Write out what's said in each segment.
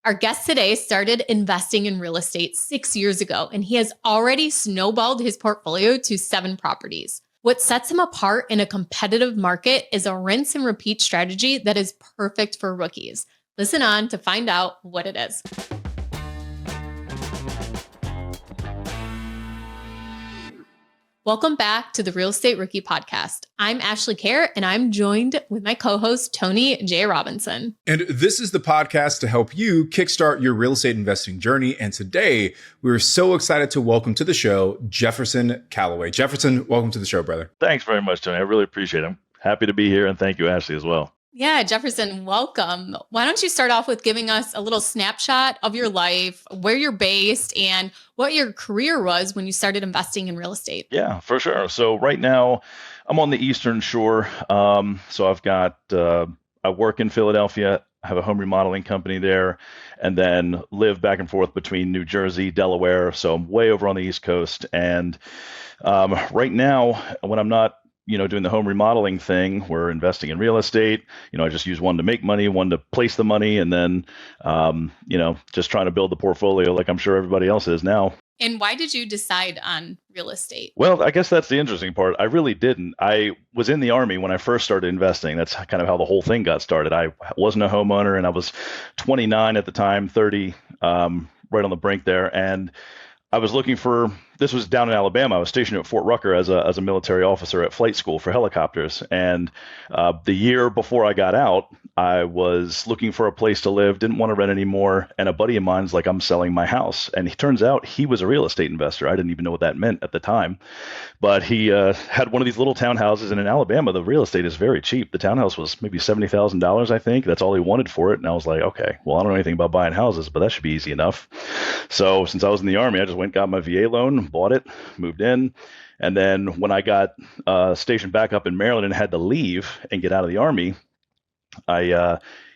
Our guest today started investing in real estate 6 years ago, and he has already snowballed his portfolio to 7 properties. What sets him apart in a competitive market is a rinse and repeat strategy that is perfect for rookies. Listen on to find out what it is. Welcome back to the Real Estate Rookie Podcast. I'm Ashley Kerr, and I'm joined with my co-host, Tony J. Robinson. And this is the podcast to help you kickstart your real estate investing journey. And today, we're so excited to welcome to the show, Jefferson Calloway. Jefferson, welcome to the show, brother. Thanks very much, Tony. I really appreciate it. I'm happy to be here, and thank you, Ashley, as well. Yeah, Jefferson, welcome. Why don't you start off with giving us a little snapshot of your life, where you're based, and what your career was when you started investing in real estate? Yeah, for sure. So right now, I'm on the Eastern Shore. So I've got, I work in Philadelphia. I have a home remodeling company there, and then live back and forth between New Jersey, Delaware. So I'm way over on the East Coast. And right now, when I'm not doing the home remodeling thing, we're investing in real estate. I just use one to make money, one to place the money, and then, just trying to build the portfolio like I'm sure everybody else is now. And why did you decide on real estate? Well, I guess that's the interesting part. I really didn't. I was in the Army when I first started investing. That's kind of how the whole thing got started. I wasn't a homeowner, and I was 29 at the time, 30, right on the brink there. And I was looking for, this was down in Alabama. I was stationed at Fort Rucker as a military officer at flight school for helicopters. And the year before I got out, I was looking for a place to live, didn't want to rent anymore. And a buddy of mine's like, I'm selling my house. And it turns out he was a real estate investor. I didn't even know what that meant at the time. But he had one of these little townhouses. And in Alabama, the real estate is very cheap. The townhouse was maybe $70,000, I think. That's all he wanted for it. And I was like, okay, well, I don't know anything about buying houses, but that should be easy enough. So since I was in the Army, I just went, got my VA loan, bought it, moved in. And then when I got stationed back up in Maryland and had to leave and get out of the Army,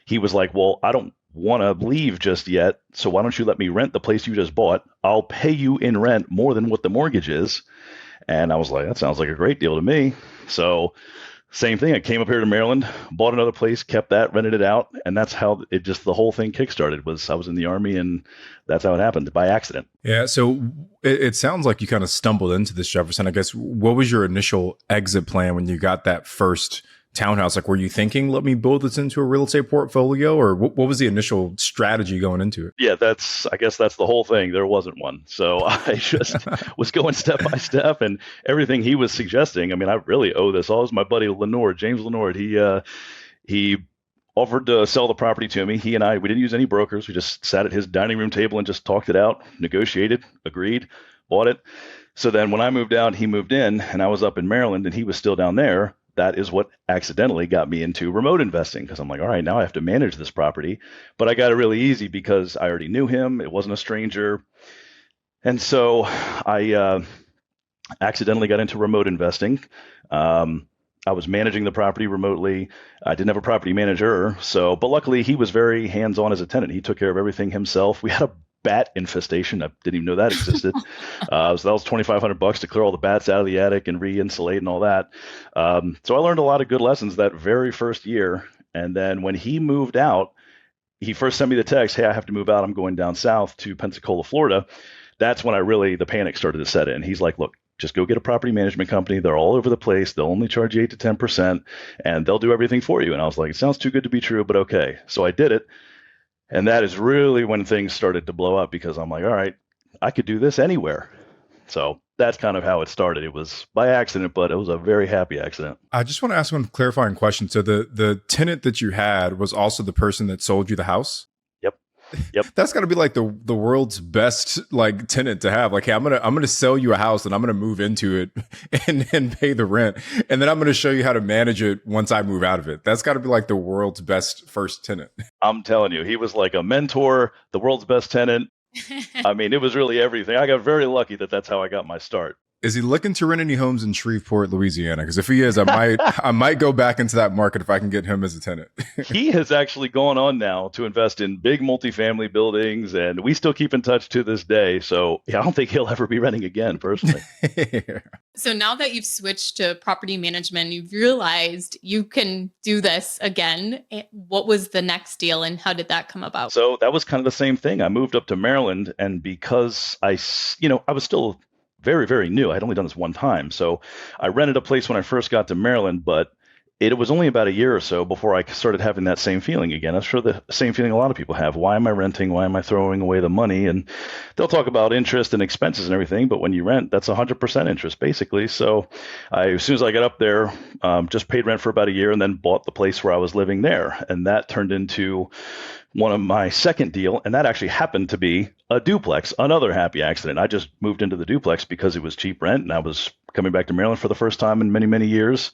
he was like, well, I don't want to leave just yet. So why don't you let me rent the place you just bought? I'll pay you in rent more than what the mortgage is. And I was like, that sounds like a great deal to me. So same thing. I came up here to Maryland, bought another place, kept that, rented it out. And that's how the whole thing kickstarted. I was in the Army, and that's how it happened, by accident. Yeah. So it sounds like you kind of stumbled into this, Jefferson. I guess, what was your initial exit plan when you got that first townhouse? Like, were you thinking, let me build this into a real estate portfolio, or what was the initial strategy going into it? Yeah, I guess that's the whole thing. There wasn't one. So I just was going step by step, and everything he was suggesting. I mean, I really owe this all to my buddy James Lenord. He offered to sell the property to me. We didn't use any brokers. We just sat at his dining room table and just talked it out, negotiated, agreed, bought it. So then when I moved out, he moved in, and I was up in Maryland, and he was still down there. That is what accidentally got me into remote investing, because I'm like, all right, now I have to manage this property. But I got it really easy because I already knew him. It wasn't a stranger. And so I accidentally got into remote investing. I was managing the property remotely. I didn't have a property manager. But luckily he was very hands-on as a tenant. He took care of everything himself. We had a bat infestation. I didn't even know that existed. So that was $2,500 to clear all the bats out of the attic and re-insulate and all that. So I learned a lot of good lessons that very first year. And then when he moved out, he first sent me the text, hey, I have to move out. I'm going down south to Pensacola, Florida. That's when the panic started to set in. He's like, look, just go get a property management company. They're all over the place. They'll only charge you 8 to 10%, and they'll do everything for you. And I was like, it sounds too good to be true, but okay. So I did it. And that is really when things started to blow up, because I'm like, all right, I could do this anywhere. So that's kind of how it started. It was by accident, but it was a very happy accident. I just want to ask one clarifying question. So the tenant that you had was also the person that sold you the house? Yep. That's got to be like the world's best like tenant to have. Like, hey, I'm gonna sell you a house and I'm gonna move into it and pay the rent, and then I'm gonna show you how to manage it once I move out of it. That's got to be like the world's best first tenant. I'm telling you, he was like a mentor, the world's best tenant. I mean, it was really everything. I got very lucky that that's how I got my start. Is he looking to rent any homes in Shreveport, Louisiana? Because if he is, I might go back into that market if I can get him as a tenant. He has actually gone on now to invest in big multifamily buildings, and we still keep in touch to this day. So yeah, I don't think he'll ever be renting again, personally. So now that you've switched to property management, you've realized you can do this again. What was the next deal and how did that come about? So that was kind of the same thing. I moved up to Maryland, and because I was still very, very new. I had only done this one time. So I rented a place when I first got to Maryland, but it was only about a year or so before I started having that same feeling again. I'm sure the same feeling a lot of people have. Why am I renting? Why am I throwing away the money? And they'll talk about interest and expenses and everything, but when you rent, that's 100% interest basically. So as soon as I got up there, just paid rent for about a year and then bought the place where I was living there. And that turned into one of my second deal, and that actually happened to be a duplex, another happy accident. I just moved into the duplex because it was cheap rent, and I was coming back to Maryland for the first time in many, many years.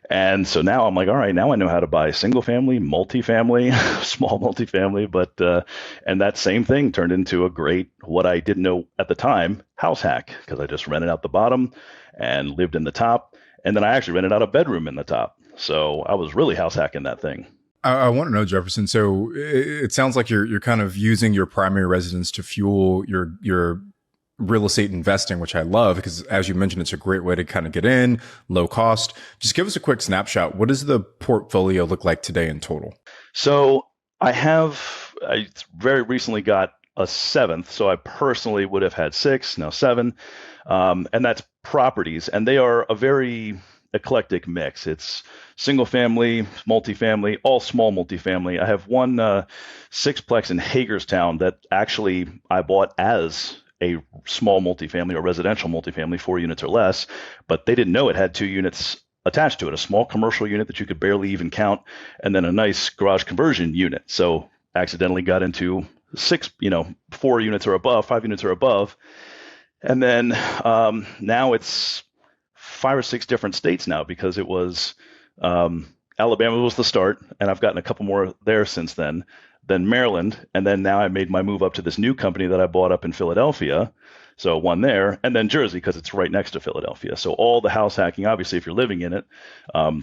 And so now I'm like, all right, now I know how to buy single family, multifamily, small multifamily, but and that same thing turned into a great, what I didn't know at the time, house hack, because I just rented out the bottom and lived in the top. And then I actually rented out a bedroom in the top. So I was really house hacking that thing. I want to know, Jefferson. So it sounds like you're kind of using your primary residence to fuel your real estate investing, which I love because, as you mentioned, it's a great way to kind of get in, low cost. Just give us a quick snapshot. What does the portfolio look like today in total? So I very recently got a seventh. So I personally would have had six, now seven, and that's properties, and they are a very eclectic mix. It's single family, multifamily, all small multifamily. I have one sixplex in Hagerstown that actually I bought as a small multifamily or residential multifamily, 4 units or less, but they didn't know it had 2 units attached to it, a small commercial unit that you could barely even count, and then a nice garage conversion unit. So accidentally got into 4 units or above, 5 units or above. And then now it's 5 or 6 different states now because it was Alabama was the start, and I've gotten a couple more there since then Maryland, and then now I made my move up to this new company that I bought up in Philadelphia. So one there, and then Jersey because it's right next to Philadelphia. So all the house hacking, obviously, if you're living in it,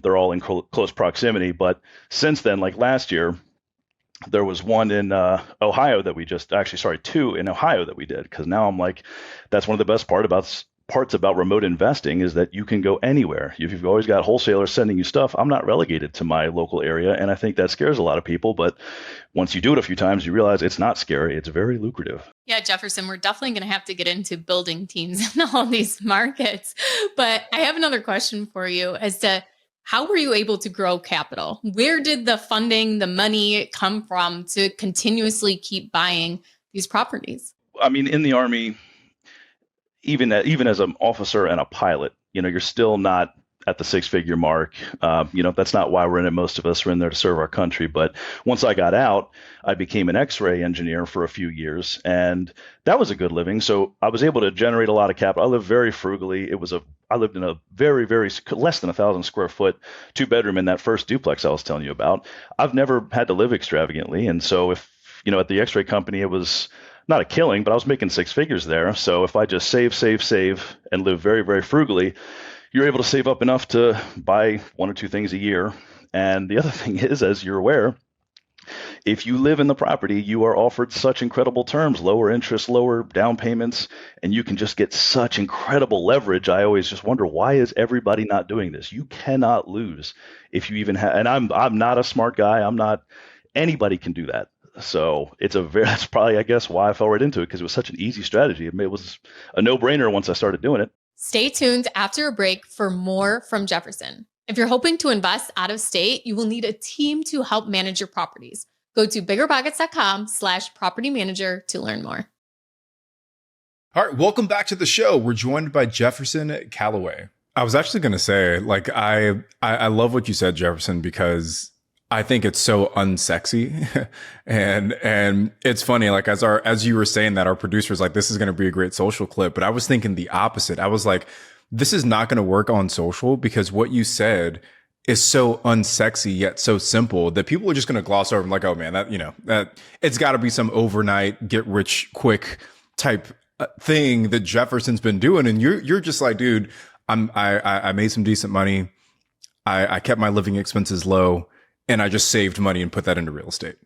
they're all in close proximity. But since then, like last year, there was one in Ohio that we just two in Ohio that we did, because now I'm like, that's one of the best parts about remote investing is that you can go anywhere. If you've always got wholesalers sending you stuff, I'm not relegated to my local area. And I think that scares a lot of people. But once you do it a few times, you realize it's not scary. It's very lucrative. Yeah, Jefferson, we're definitely going to have to get into building teams in all these markets. But I have another question for you as to how were you able to grow capital? Where did the funding, the money come from to continuously keep buying these properties? I mean, in the Army, even as an officer and a pilot, you're still not at the 6-figure mark. That's not why we're in it. Most of us are in there to serve our country. But once I got out, I became an X-ray engineer for a few years, and that was a good living. So I was able to generate a lot of capital. I lived very frugally. I lived in a very, very less than 1,000 square foot 2-bedroom in that first duplex I was telling you about. I've never had to live extravagantly, and so if at the X-ray company, it was not a killing, but I was making 6 figures there. So if I just save, and live very, very frugally, you're able to save up enough to buy 1 or 2 things a year. And the other thing is, as you're aware, if you live in the property, you are offered such incredible terms, lower interest, lower down payments, and you can just get such incredible leverage. I always just wonder, why is everybody not doing this? You cannot lose if you even have, and I'm not a smart guy. Anybody can do that. So that's probably, I guess, why I fell right into it, because it was such an easy strategy. It was a no-brainer once I started doing it. Stay tuned after a break for more from Jefferson. If you're hoping to invest out of state, you will need a team to help manage your properties. Go to biggerpockets.com/property manager to learn more. All right, welcome back to the show. We're joined by Jefferson Calloway. I was actually going to say, I love what you said, Jefferson, because I think it's so unsexy. and it's funny, as you were saying that, our producer's like, this is going to be a great social clip. But I was thinking the opposite. I was like, this is not going to work on social, because what you said is so unsexy yet so simple that people are just going to gloss over and like, oh man, that it's got to be some overnight get rich quick type thing that Jefferson's been doing, and you're just like, dude, I made some decent money. I kept my living expenses low, and I just saved money and put that into real estate.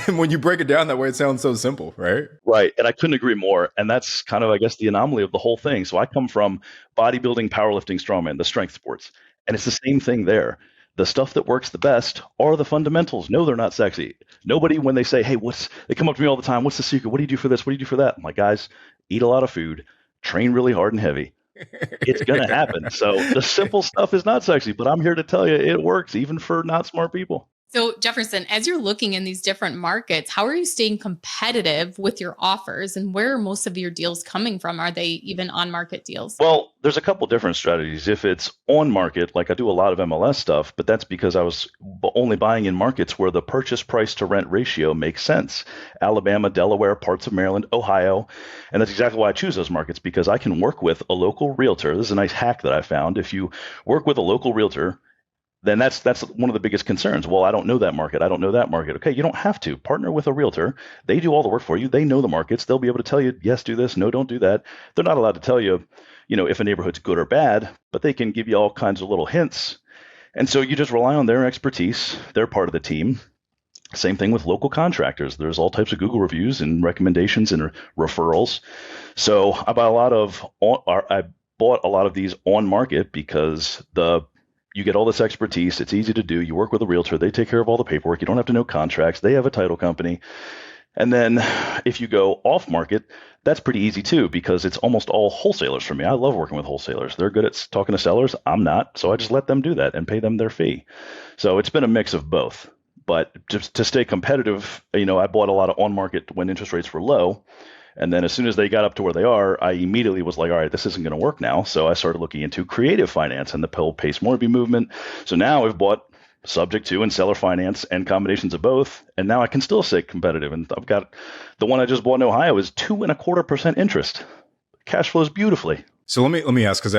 And when you break it down that way, it sounds so simple, right? Right. And I couldn't agree more. And that's kind of, I guess, the anomaly of the whole thing. So I come from bodybuilding, powerlifting, strongman, the strength sports. And it's the same thing there. The stuff that works the best are the fundamentals. No, they're not sexy. Nobody, when they say, hey, they come up to me all the time, what's the secret? What do you do for this? What do you do for that? I'm like, guys, eat a lot of food, train really hard and heavy. It's going to happen. So the simple stuff is not sexy, but I'm here to tell you it works even for not smart people. So Jefferson, as you're looking in these different markets, how are you staying competitive with your offers, and where are most of your deals coming from? Are they even on market deals? Well, there's a couple different strategies. If it's on market, like I do a lot of MLS stuff, but that's because I was only buying in markets where the purchase price to rent ratio makes sense. Alabama, Delaware, parts of Maryland, Ohio. And that's exactly why I choose those markets, because I can work with a local realtor. This is a nice hack that I found. If you work with a local realtor, then that's one of the biggest concerns. Well, I don't know that market. I don't know that market. Okay, you don't have to. Partner with a realtor. They do all the work for you. They know the markets. They'll be able to tell you, yes, do this. No, don't do that. They're not allowed to tell you, if a neighborhood's good or bad, but they can give you all kinds of little hints. And so you just rely on their expertise. They're part of the team. Same thing with local contractors. There's all types of Google reviews and recommendations and referrals. So I bought a lot of these on market because you get all this expertise. It's easy to do. You work with a realtor. They take care of all the paperwork. You don't have to know contracts. They have a title company. And then if you go off market, that's pretty easy too, because it's almost all wholesalers for me. I love working with wholesalers. They're good at talking to sellers. I'm not. So I just let them do that and pay them their fee. So it's been a mix of both. But just to stay competitive, I bought a lot of on market when interest rates were low. And then as soon as they got up to where they are, I immediately was like, all right, this isn't going to work now. So I started looking into creative finance and the pace mortgage movement. So now I've bought subject to and seller finance and combinations of both. And now I can still stay competitive. And I've got the one I just bought in Ohio is 2.25% interest. Cash flows beautifully. So let me ask, because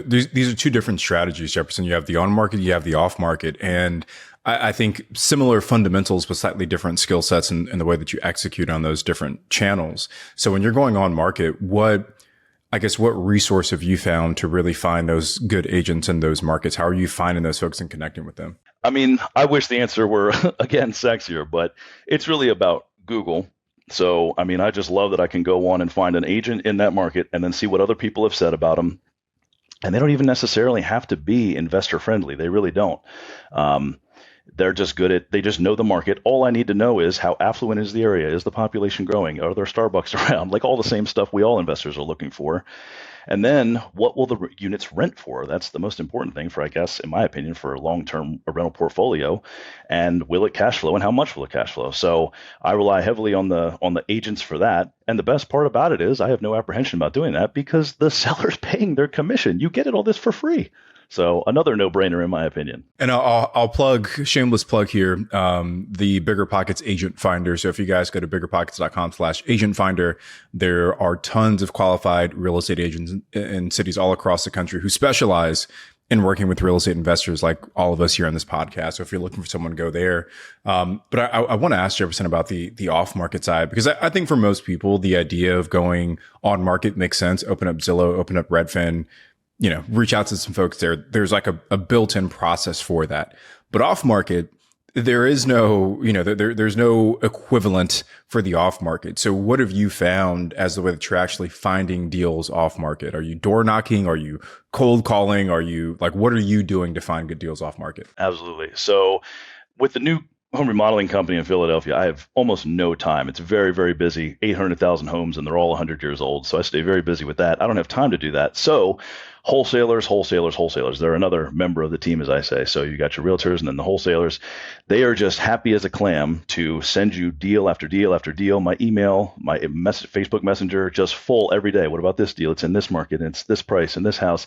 these are two different strategies, Jefferson. You have the on market, you have the off market, and I think similar fundamentals, but slightly different skill sets in the way that you execute on those different channels. So when you're going on market, what resource have you found to really find those good agents in those markets? How are you finding those folks and connecting with them? I mean, I wish the answer were, again, sexier, but it's really about Google. So, I mean, I just love that I can go on and find an agent in that market and then see what other people have said about them. And they don't even necessarily have to be investor friendly. They really don't. They're just they just know the market. All I need to know is how affluent is the area? Is the population growing? Are there Starbucks around? Like all the same stuff we all investors are looking for. And then what will the units rent for? That's the most important thing for, I guess, in my opinion, for a long-term rental portfolio. And will it cash flow, and how much will it cash flow? So I rely heavily on the agents for that. And the best part about it is I have no apprehension about doing that because the seller's paying their commission. You get all this for free. So another no-brainer in my opinion. And I'll shameless plug here, the BiggerPockets agent finder. So if you guys go to biggerpockets.com/agent finder, there are tons of qualified real estate agents in cities all across the country who specialize in working with real estate investors like all of us here on this podcast. So if you're looking for someone, go there. But I want to ask Jefferson about the off market side, because I think for most people, the idea of going on market makes sense. Open up Zillow, open up Redfin, reach out to some folks there. There's like a built-in process for that. But off market, there is no, there's no equivalent for the off market. So what have you found as the way that you're actually finding deals off market? Are you door knocking? Are you cold calling? Are you what are you doing to find good deals off market? Absolutely. So with the new home remodeling company in Philadelphia, I have almost no time. It's very, very busy, 800,000 homes, and they're all 100 years old. So I stay very busy with that. I don't have time to do that. So wholesalers. They're another member of the team, as I say. So you got your realtors and then the wholesalers. They are just happy as a clam to send you deal after deal after deal. My email, my Facebook Messenger, just full every day. What about this deal? It's in this market. It's this price in this house.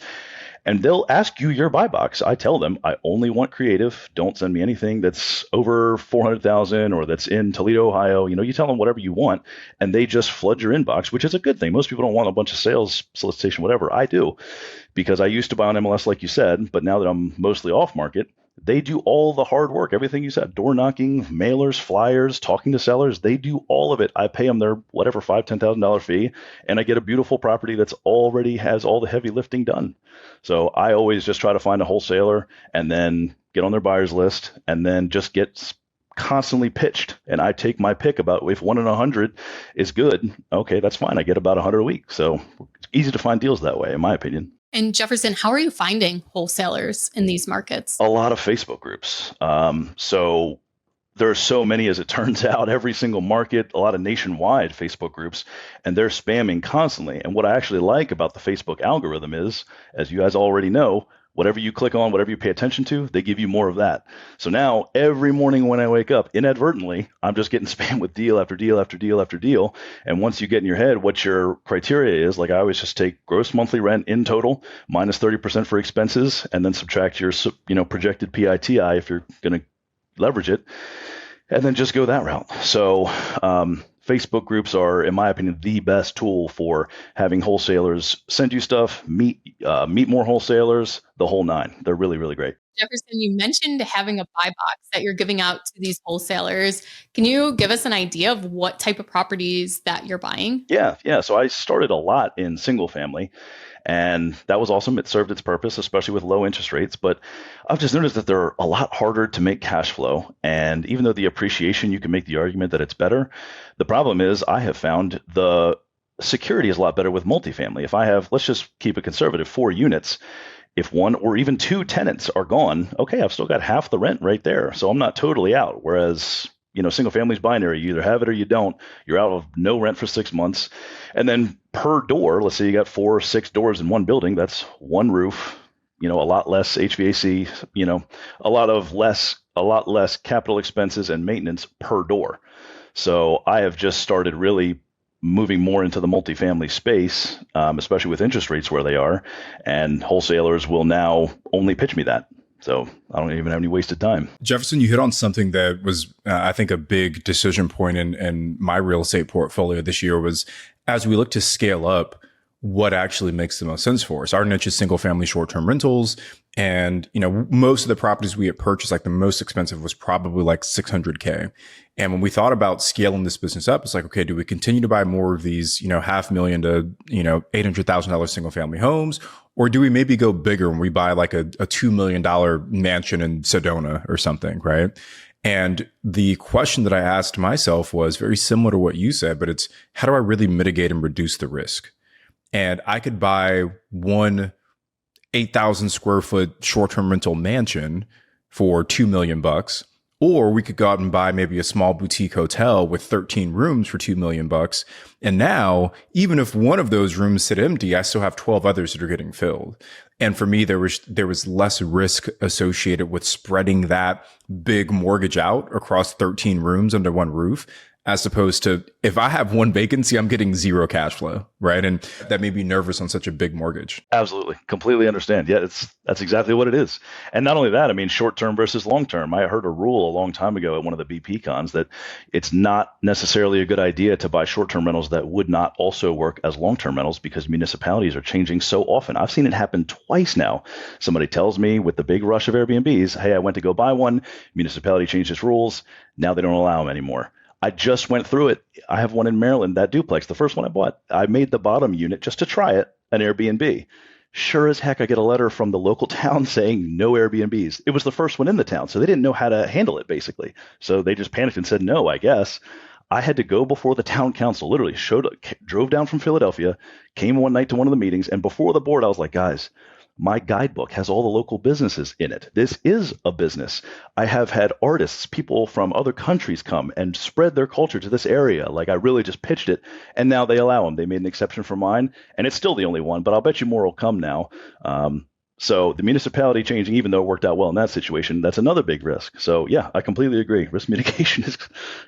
And they'll ask you your buy box. I tell them I only want creative. Don't send me anything that's over 400,000 or that's in Toledo, Ohio. You tell them whatever you want, and they just flood your inbox, which is a good thing. Most people don't want a bunch of sales solicitation, whatever. I do, because I used to buy on MLS, like you said, but now that I'm mostly off market, they do all the hard work, everything you said, door knocking, mailers, flyers, talking to sellers. They do all of it. I pay them their whatever $5,000-$10,000 fee, and I get a beautiful property that's already has all the heavy lifting done. So I always just try to find a wholesaler and then get on their buyers list and then just get constantly pitched. And I take my pick about if 1 in 100 is good, okay, that's fine. I get about 100 a week. So it's easy to find deals that way, in my opinion. And Jefferson, how are you finding wholesalers in these markets? A lot of Facebook groups. So there are so many, as it turns out, every single market, a lot of nationwide Facebook groups, and they're spamming constantly. And what I actually like about the Facebook algorithm is, as you guys already know, whatever you click on, whatever you pay attention to, they give you more of that. So now every morning when I wake up, inadvertently, I'm just getting spammed with deal after deal after deal after deal. And once you get in your head what your criteria is, like I always just take gross monthly rent in total minus 30% for expenses, and then subtract your projected PITI if you're going to leverage it, and then just go that route. So Facebook groups are, in my opinion, the best tool for having wholesalers send you stuff, meet more wholesalers, the whole nine. They're really, really great. Jefferson, you mentioned having a buy box that you're giving out to these wholesalers. Can you give us an idea of what type of properties that you're buying? Yeah. So I started a lot in single family, and that was awesome. It served its purpose, especially with low interest rates. But I've just noticed that they're a lot harder to make cash flow. And even though the appreciation, you can make the argument that it's better, the problem is I have found the security is a lot better with multifamily. If I have, let's just keep it conservative, 4 units, if 1 or even 2 tenants are gone, okay, I've still got half the rent right there. So I'm not totally out. Whereas, single family is binary. You either have it or you don't. You're out of no rent for 6 months. And then per door, let's say you got 4 or 6 doors in one building, that's 1 roof, a lot less HVAC, a lot less capital expenses and maintenance per door. So I have just started really moving more into the multifamily space, especially with interest rates where they are, and wholesalers will now only pitch me that. So I don't even have any wasted time. Jefferson, you hit on something that was, I think, a big decision point in my real estate portfolio this year was, as we look to scale up, what actually makes the most sense for us. Our niche is single family short-term rentals. And, most of the properties we had purchased, like the most expensive was probably like $600K. And when we thought about scaling this business up, it's like, okay, do we continue to buy more of these, $500,000 to, $800,000 single family homes? Or do we maybe go bigger when we buy like a $2 million mansion in Sedona or something, right? And the question that I asked myself was very similar to what you said, but it's how do I really mitigate and reduce the risk? And I could buy one 8,000 square foot short-term rental mansion for $2 million, or we could go out and buy maybe a small boutique hotel with 13 rooms for $2 million. And now, even if one of those rooms sit empty, I still have 12 others that are getting filled. And for me, there was less risk associated with spreading that big mortgage out across 13 rooms under one roof, as opposed to if I have one vacancy, I'm getting 0 cash flow, right? And that made me nervous on such a big mortgage. Absolutely. Completely understand. Yeah, that's exactly what it is. And not only that, short-term versus long-term. I heard a rule a long time ago at one of the BP cons that it's not necessarily a good idea to buy short-term rentals that would not also work as long-term rentals because municipalities are changing so often. I've seen it happen twice now. Somebody tells me with the big rush of Airbnbs, hey, I went to go buy one, municipality changed its rules, now they don't allow them anymore. I just went through it. I have one in Maryland, that duplex, the first one I bought. I made the bottom unit just to try it, an Airbnb. Sure as heck, I get a letter from the local town saying no Airbnbs. It was the first one in the town, so they didn't know how to handle it, basically. So they just panicked and said no, I guess. I had to go before the town council, literally drove down from Philadelphia, came one night to one of the meetings, and before the board, I was like, guys, my guidebook has all the local businesses in it. This is a business. I have had artists, people from other countries come and spread their culture to this area. Like I really just pitched it, and now they allow them. They made an exception for mine, and it's still the only one, but I'll bet you more will come now. So the municipality changing, even though it worked out well in that situation, that's another big risk. So yeah, I completely agree. Risk mitigation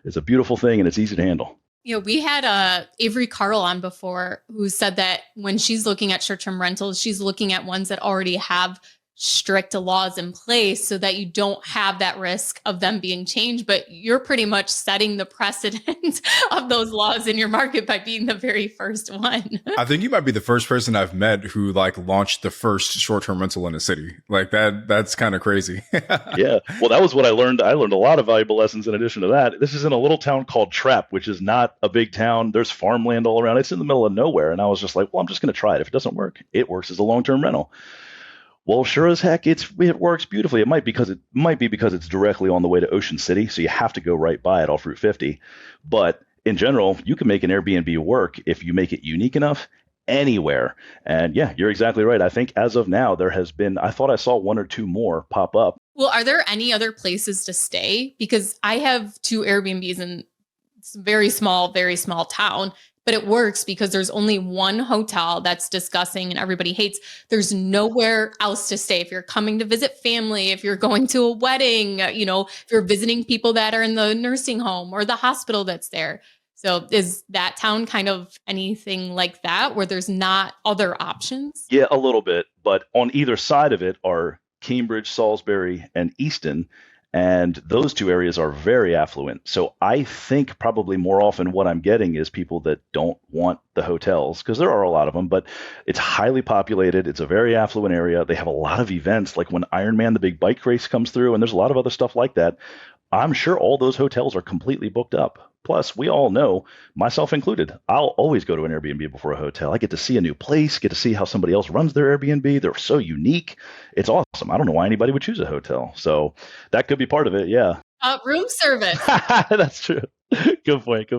is a beautiful thing, and it's easy to handle. We had Avery Carl on before who said that when she's looking at short-term rentals, she's looking at ones that already have strict laws in place so that you don't have that risk of them being changed. But you're pretty much setting the precedent of those laws in your market by being the very first one. I think you might be the first person I've met who like launched the first short-term rental in a city. Like that's kind of crazy. Yeah. Well, that was what I learned. I learned a lot of valuable lessons in addition to that. This is in a little town called Trapp, which is not a big town. There's farmland all around. It's in the middle of nowhere. And I was just like, well, I'm just going to try it. If it doesn't work, it works as a long-term rental. Well, sure as heck, it works beautifully. It might be because it's directly on the way to Ocean City, so you have to go right by it off Route 50. But in general, you can make an Airbnb work if you make it unique enough anywhere. And yeah, you're exactly right. I think as of now, I thought I saw one or two more pop up. Well, are there any other places to stay? Because I have 2 Airbnbs in a very small town. But it works because there's only one hotel that's discussing and everybody hates. There's nowhere else to stay. If you're coming to visit family, if you're going to a wedding, if you're visiting people that are in the nursing home or the hospital that's there. So is that town kind of anything like that where there's not other options? Yeah, a little bit. But on either side of it are Cambridge, Salisbury, and Easton. And those 2 areas are very affluent. So I think probably more often what I'm getting is people that don't want the hotels, because there are a lot of them, but it's highly populated. It's a very affluent area. They have a lot of events, like when Ironman, the big bike race, comes through, and there's a lot of other stuff like that. I'm sure all those hotels are completely booked up. Plus, we all know, myself included, I'll always go to an Airbnb before a hotel. I get to see a new place, get to see how somebody else runs their Airbnb. They're so unique. It's awesome. I don't know why anybody would choose a hotel. So that could be part of it. Yeah. Room service. That's true. Good point.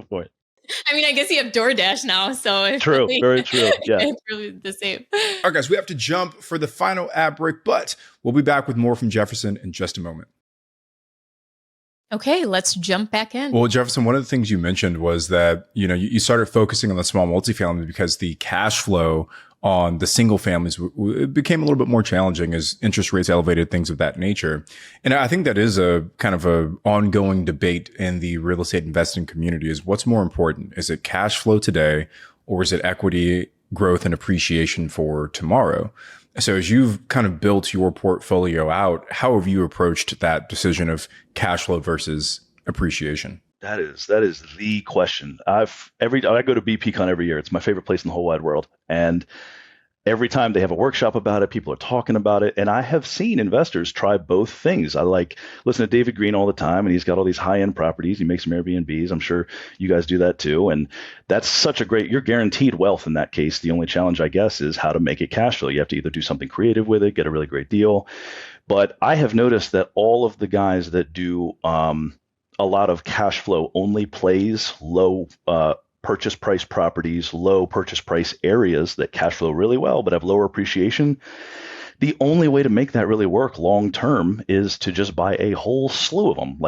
I mean, I guess you have DoorDash now, so True. Very true. Yeah. It's really the same. All right, guys, we have to jump for the final ad break, but we'll be back with more from Jefferson in just a moment. Okay, let's jump back in. Well, Jefferson, one of the things you mentioned was that, you started focusing on the small multifamily because the cash flow on the single families it became a little bit more challenging as interest rates elevated, things of that nature. And I think that is a kind of a ongoing debate in the real estate investing community is what's more important? Is it cash flow today or is it equity growth and appreciation for tomorrow? So as you've kind of built your portfolio out, how have you approached that decision of cash flow versus appreciation? That is the question. I go to BPCon every year. It's my favorite place in the whole wide world. And every time they have a workshop about it, people are talking about it. And I have seen investors try both things. I listen to David Green all the time, and he's got all these high-end properties. He makes some Airbnbs. I'm sure you guys do that too. And that's you're guaranteed wealth in that case. The only challenge, I guess, is how to make it cash flow. You have to either do something creative with it, get a really great deal. But I have noticed that all of the guys that do a lot of cash flow only plays, low purchase price properties, low purchase price areas that cash flow really well but have lower appreciation. The only way to make that really work long term is to just buy a whole slew of them.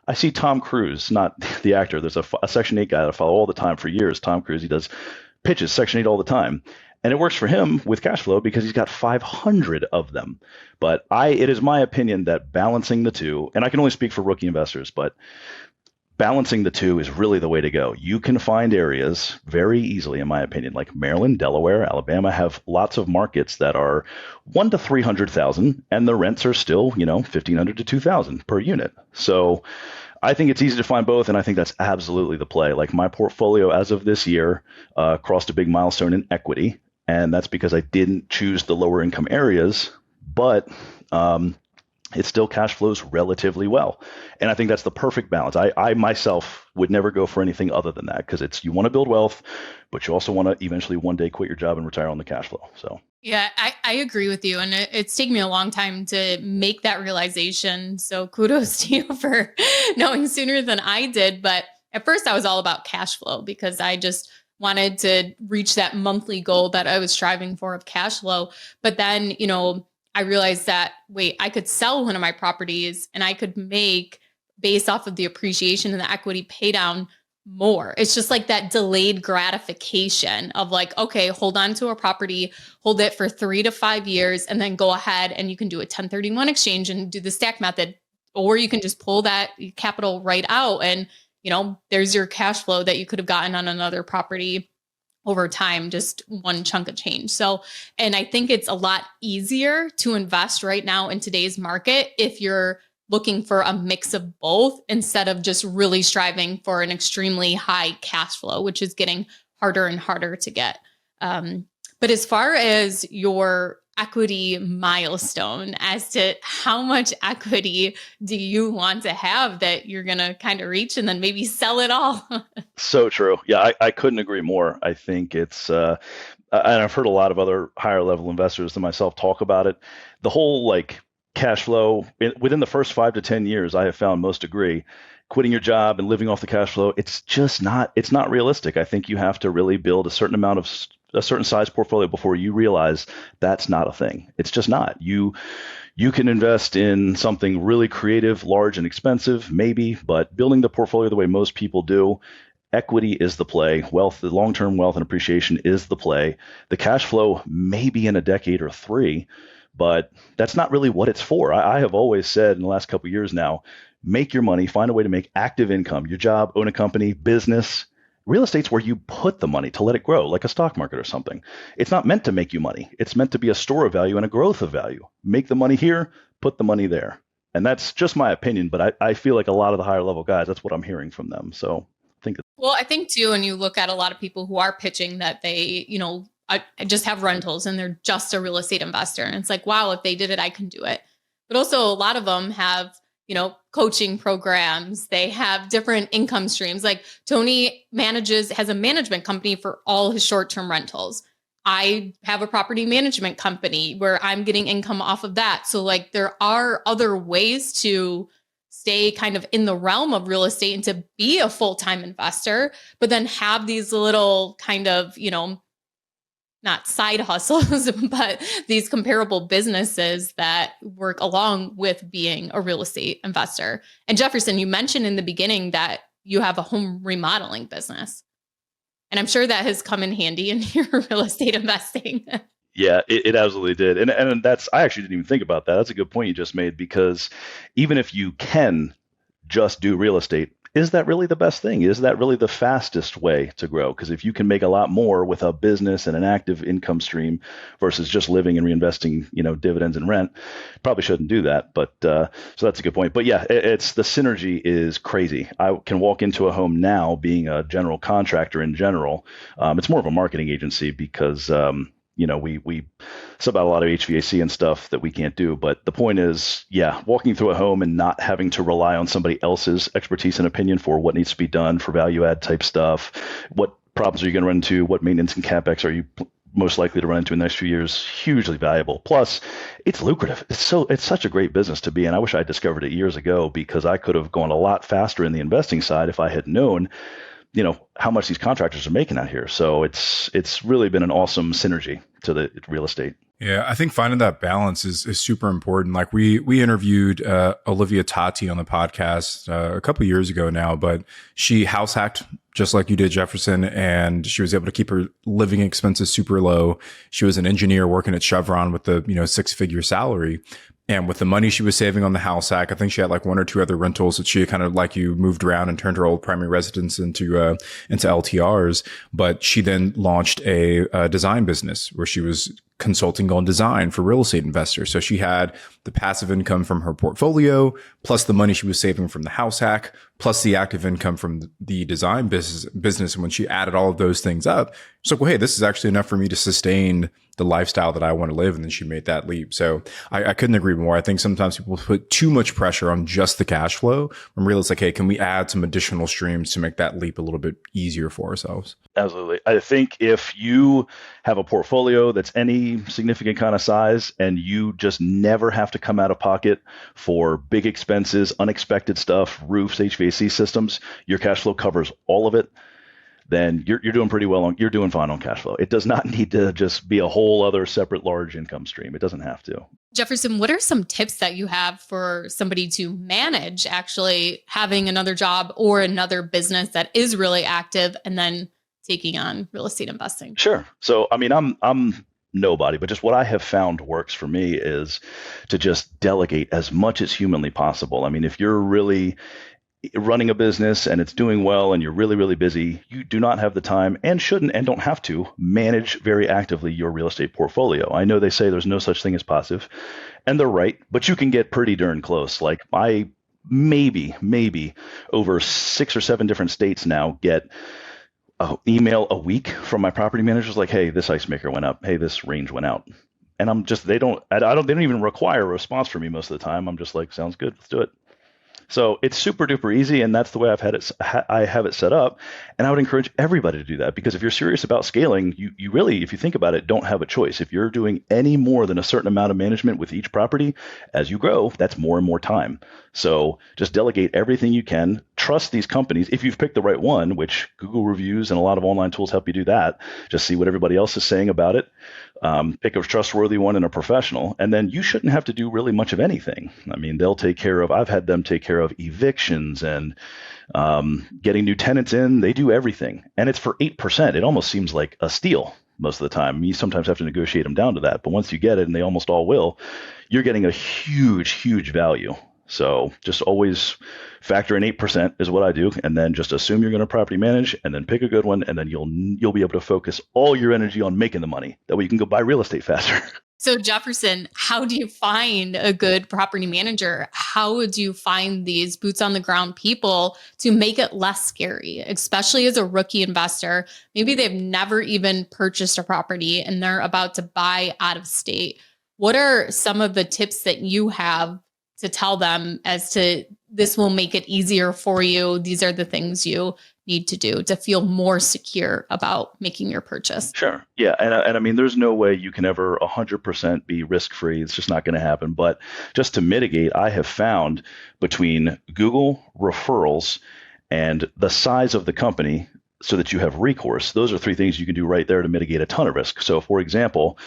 I see Tom Cruise, not the actor. There's a Section 8 guy that I follow all the time for years. Tom Cruise, he does pitches Section 8 all the time. And it works for him with cash flow because he's got 500 of them. But it is my opinion that balancing the two, and I can only speak for rookie investors, but balancing the two is really the way to go. You can find areas very easily, in my opinion, like Maryland, Delaware, Alabama have lots of markets that are 1 to 300,000, and the rents are still, 1,500 to 2,000 per unit. So I think it's easy to find both, and I think that's absolutely the play. Like my portfolio as of this year crossed a big milestone in equity, and that's because I didn't choose the lower income areas, but it still cash flows relatively well. And I think that's the perfect balance. I myself would never go for anything other than that because you want to build wealth, but you also want to eventually one day quit your job and retire on the cash flow. So yeah, I agree with you. And it's taken me a long time to make that realization. So kudos to you for knowing sooner than I did. But at first I was all about cash flow because I just wanted to reach that monthly goal that I was striving for of cash flow. But then, I realized that, I could sell one of my properties and I could make, based off of the appreciation and the equity pay down, more. It's just like that delayed gratification of okay, hold on to a property, hold it for 3 to 5 years, and then go ahead and you can do a 1031 exchange and do the stack method, or you can just pull that capital right out and, there's your cash flow that you could have gotten on another property over time, just one chunk of change. So, and I think it's a lot easier to invest right now in today's market if you're looking for a mix of both instead of just really striving for an extremely high cash flow, which is getting harder and harder to get. But as far as your equity milestone, as to how much equity do you want to have that you're going to kind of reach and then maybe sell it all? So true. Yeah, I couldn't agree more. I think it's, and I've heard a lot of other higher level investors than myself talk about it. The whole like cash flow within the first 5 to 10 years, I have found most agree. Quitting your job and living off the cash flow, it's not realistic. I think you have to really build a certain size portfolio before you realize that's not a thing. It's just not. You can invest in something really creative, large, and expensive, maybe, but building the portfolio the way most people do, equity is the play. Wealth, the long-term wealth and appreciation is the play. The cash flow maybe in a decade or 3, but that's not really what it's for. I have always said in the last couple of years now, make your money, find a way to make active income, your job, own a company, business. Real estate's where you put the money to let it grow, like a stock market or something. It's not meant to make you money. It's meant to be a store of value and a growth of value. Make the money here, put the money there. And that's just my opinion, but I feel like a lot of the higher level guys, that's what I'm hearing from them. So I think too, when you look at a lot of people who are pitching that they, I just have rentals and they're just a real estate investor. And it's like, wow, if they did it, I can do it. But also a lot of them have coaching programs. They have different income streams. Like Tony has a management company for all his short-term rentals. I have a property management company where I'm getting income off of that. So like there are other ways to stay kind of in the realm of real estate and to be a full-time investor, but then have these little kind of, not side hustles, but these comparable businesses that work along with being a real estate investor. And Jefferson, you mentioned in the beginning that you have a home remodeling business. And I'm sure that has come in handy in your real estate investing. Yeah, it absolutely did. And I actually didn't even think about that. That's a good point you just made, because even if you can just do real estate, is that really the best thing? Is that really the fastest way to grow? Because if you can make a lot more with a business and an active income stream versus just living and reinvesting, dividends and rent, probably shouldn't do that. But so that's a good point. But yeah, it's the synergy is crazy. I can walk into a home now being a general contractor in general. It's more of a marketing agency because we sub out a lot of HVAC and stuff that we can't do. But the point is, yeah, walking through a home and not having to rely on somebody else's expertise and opinion for what needs to be done for value add type stuff. What problems are you going to run into? What maintenance and CapEx are you most likely to run into in the next few years? Hugely valuable. Plus, it's lucrative. It's such a great business to be in. I wish I discovered it years ago, because I could have gone a lot faster in the investing side if I had known how much these contractors are making out here. So it's really been an awesome synergy to the real estate. Yeah, I think finding that balance is super important. Like we interviewed Olivia Tati on the podcast a couple of years ago now, but she house hacked just like you did, Jefferson, and she was able to keep her living expenses super low. She was an engineer working at Chevron with the 6-figure salary. And with the money she was saving on the house hack, I think she had like 1 or 2 other rentals that she kind of like you moved around and turned her old primary residence into LTRs. But she then launched a design business where she was consulting on design for real estate investors. So she had the passive income from her portfolio, plus the money she was saving from the house hack, plus the active income from the design business. And when she added all of those things up, she's like, well, hey, this is actually enough for me to sustain the lifestyle that I want to live. And then she made that leap. So I couldn't agree more. I think sometimes people put too much pressure on just the cash flow when really it's like, hey, can we add some additional streams to make that leap a little bit easier for ourselves? Absolutely. I think if you have a portfolio that's any significant kind of size and you just never have to come out of pocket for big expenses, unexpected stuff, roofs, HVAC systems, your cash flow covers all of it, then you're doing pretty well. You're doing fine on cash flow. It does not need to just be a whole other separate large income stream. It doesn't have to. Jefferson, what are some tips that you have for somebody to manage actually having another job or another business that is really active and then taking on real estate investing? Sure. So, I mean, I'm nobody, but just what I have found works for me is to just delegate as much as humanly possible. I mean, if you're really running a business and it's doing well and you're really, really busy, you do not have the time and shouldn't and don't have to manage very actively your real estate portfolio. I know they say there's no such thing as passive, and they're right, but you can get pretty darn close. Like I maybe over 6 or 7 different states now get an email a week from my property managers like, hey, this ice maker went up. Hey, this range went out. And I'm just, they don't even require a response from me most of the time. I'm just like, sounds good, let's do it. So it's super duper easy, and that's the way I have it set up. And I would encourage everybody to do that, because if you're serious about scaling, you really, if you think about it, don't have a choice. If you're doing any more than a certain amount of management with each property, as you grow, that's more and more time. So just delegate everything you can. Trust these companies. If you've picked the right one, which Google reviews and a lot of online tools help you do that, just see what everybody else is saying about it. Pick a trustworthy one and a professional, and then you shouldn't have to do really much of anything. I mean, they'll take care of, I've had them take care of evictions and getting new tenants in. They do everything. And it's for 8%. It almost seems like a steal most of the time. You sometimes have to negotiate them down to that. But once you get it, and they almost all will, you're getting a huge value. So just always factor in 8% is what I do, and then just assume you're going to property manage, and then pick a good one, and then you'll be able to focus all your energy on making the money. That way you can go buy real estate faster. So Jefferson, how do you find a good property manager? How would you find these boots on the ground people to make it less scary, especially as a rookie investor? Maybe they've never even purchased a property and they're about to buy out of state. What are some of the tips that you have to tell them as to this will make it easier for you? These are the things you need to do to feel more secure about making your purchase. Sure. Yeah. And I mean, there's no way you can ever 100% be risk-free. It's just not going to happen. But just to mitigate, I have found between Google referrals and the size of the company so that you have recourse, those are 3 things you can do right there to mitigate a ton of risk. So for example,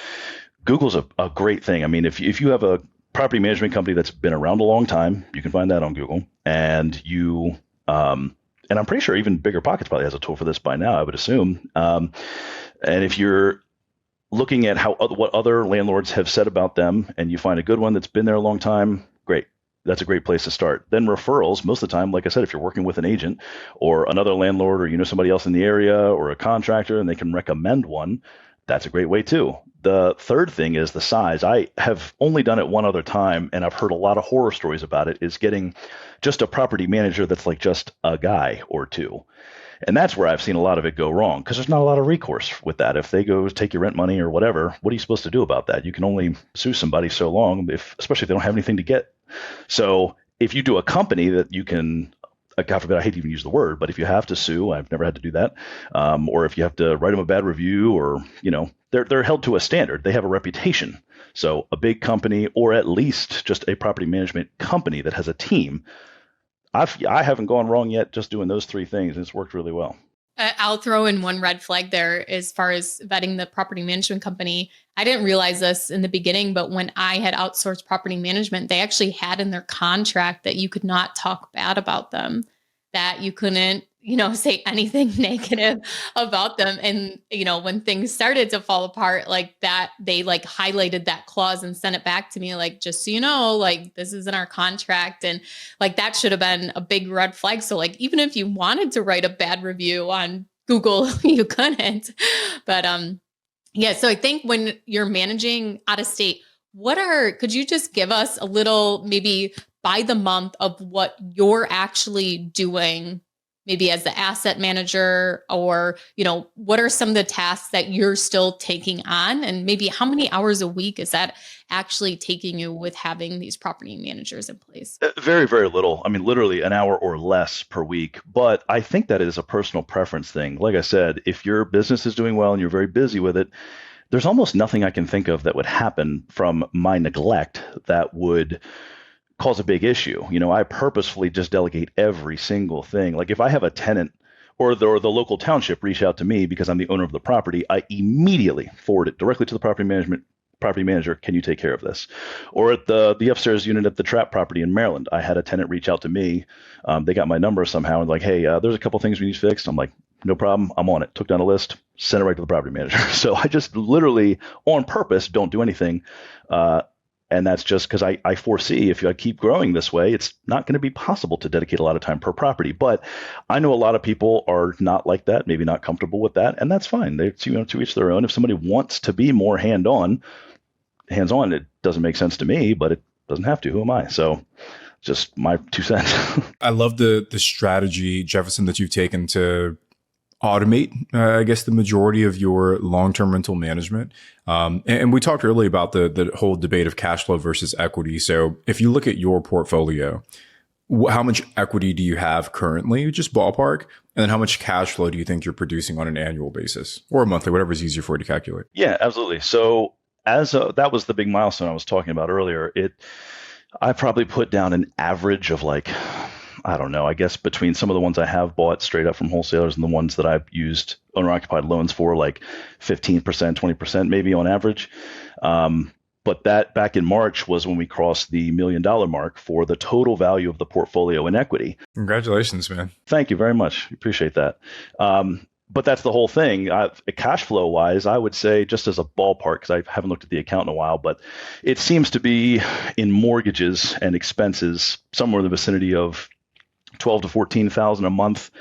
Google's a great thing. I mean, if you have a property management company that's been around a long time, you can find that on Google, and and I'm pretty sure even BiggerPockets probably has a tool for this by now, I would assume. And if you're looking at what other landlords have said about them, and you find a good one that's been there a long time, great. That's a great place to start. Then referrals, most of the time, like I said, if you're working with an agent or another landlord, or you know somebody else in the area or a contractor and they can recommend one, that's a great way too. The third thing is the size. I have only done it one other time, and I've heard a lot of horror stories about it, is getting just a property manager that's like just a guy or two. And that's where I've seen a lot of it go wrong, because there's not a lot of recourse with that. If they go take your rent money or whatever, what are you supposed to do about that? You can only sue somebody so long, especially if they don't have anything to get. So if you do a company that you can, God forbid, I hate to even use the word, but if you have to sue, I've never had to do that, or if you have to write them a bad review, or they're held to a standard. They have a reputation. So a big company, or at least just a property management company that has a team. I haven't gone wrong yet just doing those 3 things. It's worked really well. I'll throw in one red flag there as far as vetting the property management company. I didn't realize this in the beginning, but when I had outsourced property management, they actually had in their contract that you could not talk bad about them, that you couldn't, say anything negative about them. And, when things started to fall apart like that, they highlighted that clause and sent it back to me, like, just so you know, this is in our contract. And that should have been a big red flag. So even if you wanted to write a bad review on Google, you couldn't. But yeah, so I think when you're managing out of state, could you just give us a little, maybe by the month, of what you're actually doing, maybe as the asset manager, or, what are some of the tasks that you're still taking on, and maybe how many hours a week is that actually taking you with having these property managers in place? Very, very little. I mean, literally an hour or less per week. But I think that is a personal preference thing. Like I said, if your business is doing well and you're very busy with it, there's almost nothing I can think of that would happen from my neglect that would cause a big issue. I purposefully just delegate every single thing. Like if I have a tenant or the local township reach out to me because I'm the owner of the property, I immediately forward it directly to the property manager. Can you take care of this? Or at the upstairs unit at the Trap property in Maryland, I had a tenant reach out to me. They got my number somehow and like, hey, there's a couple things we need fixed. I'm like, no problem. I'm on it. Took down a list, sent it right to the property manager. So I just literally on purpose don't do anything. And that's just because I foresee if I keep growing this way, it's not going to be possible to dedicate a lot of time per property. But I know a lot of people are not like that, maybe not comfortable with that, and that's fine. They, to each their own. If somebody wants to be more hands-on, it doesn't make sense to me, but it doesn't have to. Who am I? So just my 2 cents. I love the strategy, Jefferson, that you've taken to automate, I guess, the majority of your long-term rental management. And we talked earlier about the whole debate of cash flow versus equity. So if you look at your portfolio, how much equity do you have currently, just ballpark? And then how much cash flow do you think you're producing on an annual basis or a monthly, whatever is easier for you to calculate? Yeah, absolutely. So that was the big milestone I was talking about earlier. I probably put down an average of like, I don't know, I guess between some of the ones I have bought straight up from wholesalers and the ones that I've used owner-occupied loans for, like 15%, 20% maybe on average. But that back in March was when we crossed the $1 million mark for the total value of the portfolio in equity. Congratulations, man. Thank you very much. Appreciate that. But that's the whole thing. Cash flow wise, I would say, just as a ballpark, because I haven't looked at the account in a while, but it seems to be in mortgages and expenses somewhere in the vicinity of 12 to 14,000 a month,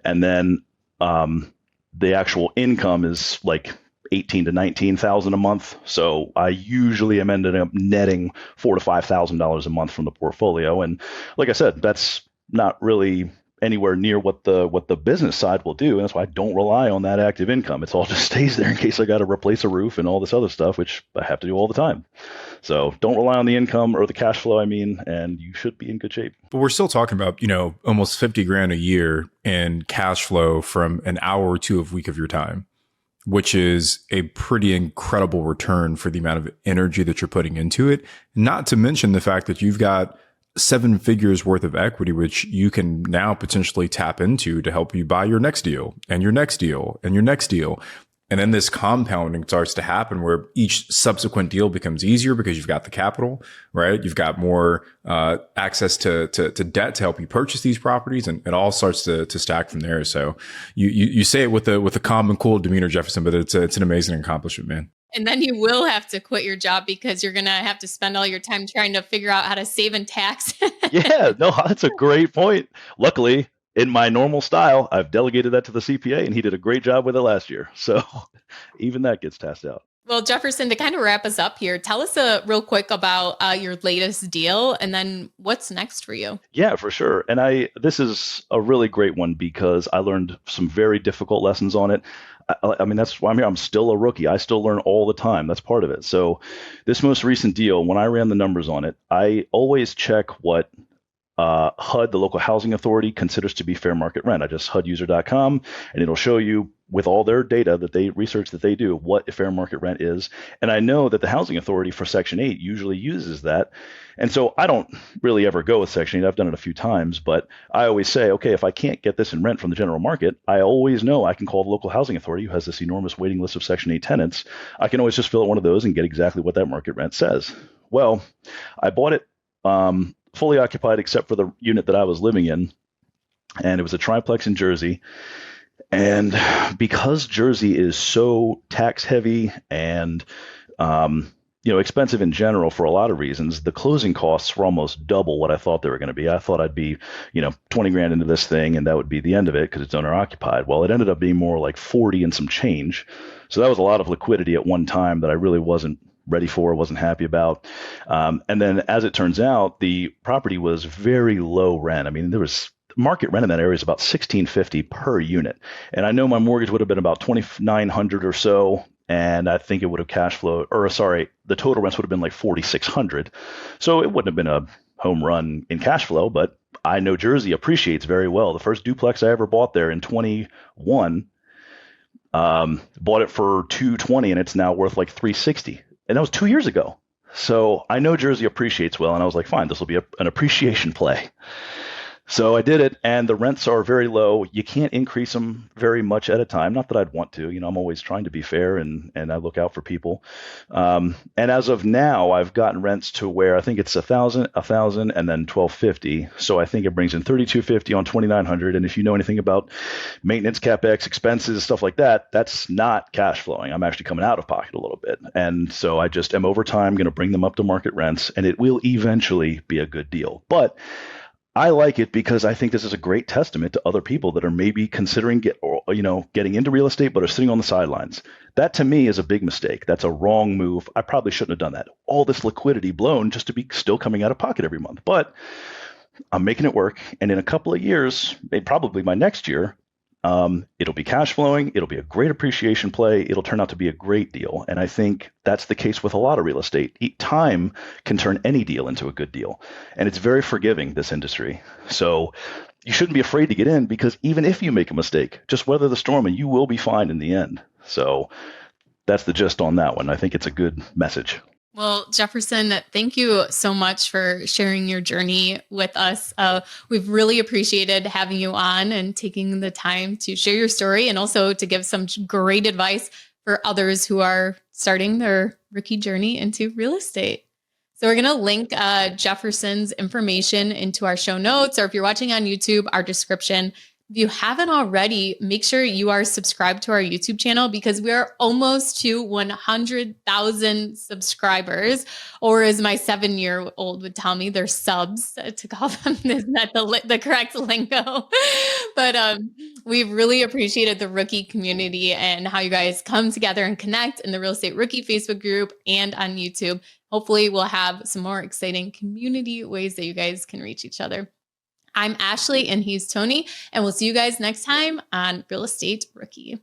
and then the actual income is like 18 to 19,000 a month. So I usually am ended up netting $4,000 to $5,000 a month from the portfolio, and like I said, that's not really anywhere near what the business side will do, and that's why I don't rely on that active income. It's all just stays there in case I got to replace a roof and all this other stuff, which I have to do all the time. So don't rely on the income or the cash flow, and you should be in good shape. But we're still talking about, almost 50 grand a year in cash flow from an hour or two a week of your time, which is a pretty incredible return for the amount of energy that you're putting into it. Not to mention the fact that you've got 7 figures worth of equity, which you can now potentially tap into to help you buy your next deal and your next deal and your next deal. And then this compounding starts to happen where each subsequent deal becomes easier because you've got the capital, right? You've got more access to debt to help you purchase these properties, and it all starts to stack from there. So you say it with a calm and cool demeanor, Jefferson, but it's an amazing accomplishment, man. And then you will have to quit your job because you're going to have to spend all your time trying to figure out how to save in tax. Yeah, no, that's a great point. Luckily, in my normal style, I've delegated that to the CPA, and he did a great job with it last year. So even that gets tasked out. Well, Jefferson, to kind of wrap us up here, tell us real quick about your latest deal and then what's next for you. Yeah, for sure. And this is a really great one because I learned some very difficult lessons on it. I mean, that's why I'm here. I'm still a rookie. I still learn all the time. That's part of it. So this most recent deal, when I ran the numbers on it, I always check what HUD, the local housing authority, considers to be fair market rent. I just HUDuser.com, and it'll show you with all their data that they research that they do what fair market rent is. And I know that the housing authority for Section 8 usually uses that. And so I don't really ever go with Section 8. I've done it a few times, but I always say, okay, if I can't get this in rent from the general market, I always know I can call the local housing authority, who has this enormous waiting list of Section 8 tenants. I can always just fill out one of those and get exactly what that market rent says. Well, I bought it fully occupied except for the unit that I was living in, and it was a triplex in Jersey. And because Jersey is so tax heavy and expensive in general for a lot of reasons, the closing costs were almost double what I thought they were going to be. I thought I'd be 20 grand into this thing and that would be the end of it because it's owner occupied. Well, it ended up being more like 40 and some change. So that was a lot of liquidity at one time that I really wasn't ready for, wasn't happy about. And then as it turns out, the property was very low rent. I mean, there was market rent in that area is about $1,650 per unit. And I know my mortgage would have been about $2,900 or so. And I think it would have the total rents would have been like $4,600. So it wouldn't have been a home run in cash flow, but I know Jersey appreciates very well. The first duplex I ever bought there in 21, bought it for $220 and it's now worth like $360. And that was 2 years ago. So I know Jersey appreciates well. And I was like, fine, this will be an appreciation play. So I did it, and the rents are very low. You can't increase them very much at a time. Not that I'd want to. I'm always trying to be fair, and I look out for people. And as of now, I've gotten rents to where I think it's a thousand, and then 1,250. So I think it brings in 3,250 on 2,900. And if you know anything about maintenance, capex, expenses, stuff like that, that's not cash flowing. I'm actually coming out of pocket a little bit, and so I just am over time going to bring them up to market rents, and it will eventually be a good deal. But I like it because I think this is a great testament to other people that are maybe considering getting into real estate but are sitting on the sidelines. That to me is a big mistake. That's a wrong move. I probably shouldn't have done that. All this liquidity blown just to be still coming out of pocket every month. But I'm making it work, and in a couple of years, probably my next year, it'll be cash flowing. It'll be a great appreciation play. It'll turn out to be a great deal. And I think that's the case with a lot of real estate. Time can turn any deal into a good deal. And it's very forgiving, this industry. So you shouldn't be afraid to get in, because even if you make a mistake, just weather the storm and you will be fine in the end. So that's the gist on that one. I think it's a good message. Well, Jefferson, thank you so much for sharing your journey with us. We've really appreciated having you on and taking the time to share your story, and also to give some great advice for others who are starting their rookie journey into real estate. So we're going to link Jefferson's information into our show notes, or if you're watching on YouTube, our description. If you haven't already, make sure you are subscribed to our YouTube channel, because we are almost to 100,000 subscribers, or as my 7-year-old would tell me, they're subs, to call them. Isn't that the correct lingo? But we've really appreciated the rookie community and how you guys come together and connect in the Real Estate Rookie Facebook group and on YouTube. Hopefully we'll have some more exciting community ways that you guys can reach each other. I'm Ashley and he's Tony, and we'll see you guys next time on Real Estate Rookie.